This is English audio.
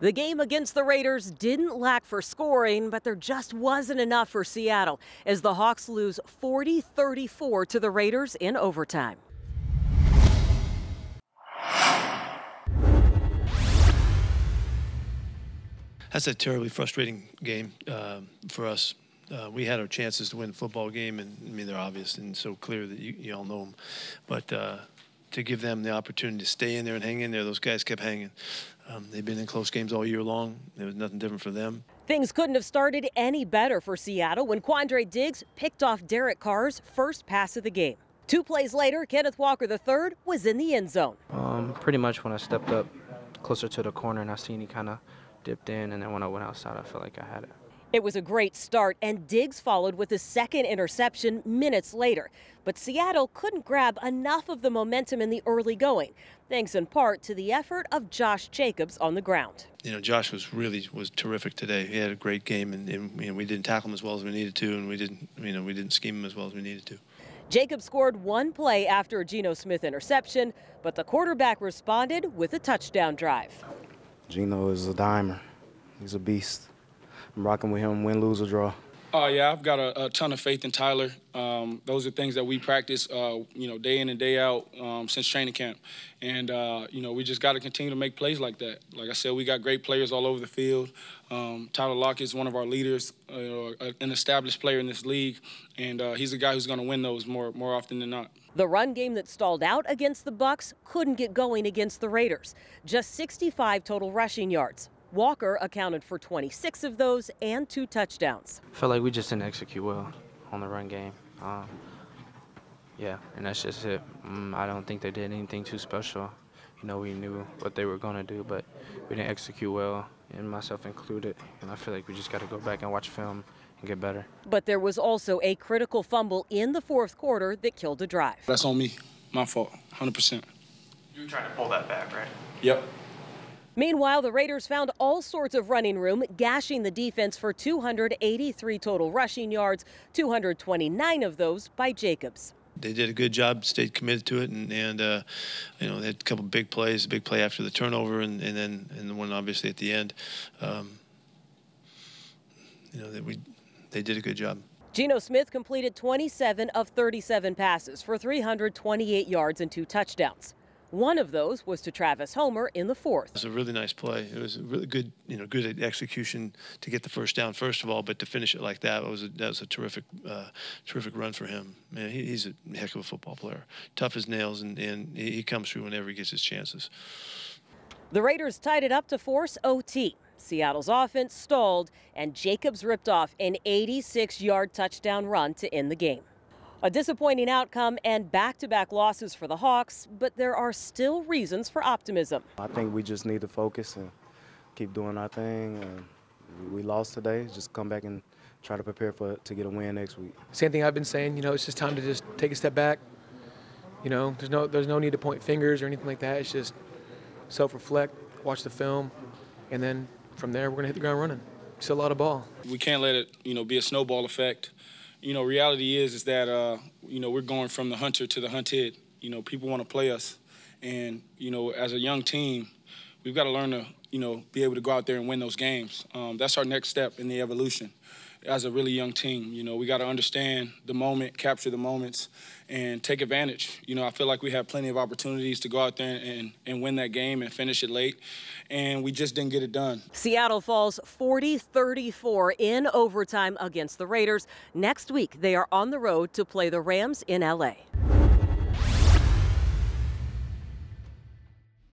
The game against the Raiders didn't lack for scoring, but there just wasn't enough for Seattle as the Hawks lose 40-34 to the Raiders in overtime. That's a terribly frustrating game for us. We had our chances to win the football game, and I mean, they're obvious and so clear that you all know them. But to give them the opportunity to stay in there and hang in there, those guys kept hanging. They've been in close games all year long. There was nothing different for them. Things couldn't have started any better for Seattle when Quandre Diggs picked off Derek Carr's first pass of the game. 2 plays later, Kenneth Walker III was in the end zone. Pretty much when I stepped up closer to the corner and I seen he kind of dipped in, and then when I went outside, I felt like I had it. It was a great start, and Diggs followed with a second interception minutes later. But Seattle couldn't grab enough of the momentum in the early going, thanks in part to the effort of Josh Jacobs on the ground. You know, Josh was terrific today. He had a great game, and you know, we didn't tackle him as well as we needed to, and we didn't scheme him as well as we needed to. Jacobs scored 1 play after a Geno Smith interception, but the quarterback responded with a touchdown drive. Geno is a dimer. He's a beast. I'm rocking with him, win, lose, or draw. Yeah, I've got a ton of faith in Tyler. Those are things that we practice, day in and day out since training camp. And, we just got to continue to make plays like that. Like I said, we got great players all over the field. Tyler Lockett is one of our leaders, an established player in this league, and he's a guy who's going to win those more often than not. The run game that stalled out against the Bucs couldn't get going against the Raiders. Just 65 total rushing yards. Walker accounted for 26 of those and 2 touchdowns. I felt like we just didn't execute well on the run game. Yeah, and that's just it. I don't think they did anything too special. You know, we knew what they were going to do, but we didn't execute well, and myself included. And I feel like we just got to go back and watch film and get better. But there was also a critical fumble in the 4th quarter that killed a drive. That's on me. My fault, 100%. You were trying to pull that back, right? Yep. Meanwhile, the Raiders found all sorts of running room, gashing the defense for 283 total rushing yards, 229 of those by Jacobs. They did a good job, stayed committed to it, and they had a couple big plays, a big play after the turnover, and then the one obviously at the end. They did a good job. Geno Smith completed 27 of 37 passes for 328 yards and 2 touchdowns. One of those was to Travis Homer in the 4th. It was a really nice play. It was a really good, good execution to get the first down, first of all, but to finish it like that was a terrific run for him. Man, he's a heck of a football player. Tough as nails, and he comes through whenever he gets his chances. The Raiders tied it up to force OT. Seattle's offense stalled, and Jacobs ripped off an 86-yard touchdown run to end the game. A disappointing outcome and back-to-back losses for the Hawks, but there are still reasons for optimism. I think we just need to focus and keep doing our thing. We lost today. Just come back and try to prepare to get a win next week. Same thing I've been saying. It's just time to just take a step back. There's no need to point fingers or anything like that. It's just self-reflect, watch the film, and then from there we're going to hit the ground running. Still a lot of ball. We can't let it, be a snowball effect. Reality is that, we're going from the hunter to the hunted. People want to play us. And, as a young team, we've got to learn to, be able to go out there and win those games. That's our next step in the evolution. As a really young team, we got to understand the moment, capture the moments, and take advantage. I feel like we have plenty of opportunities to go out there and win that game and finish it late, and we just didn't get it done. Seattle falls 40-34 in overtime against the Raiders. Next week, they are on the road to play the Rams in L.A.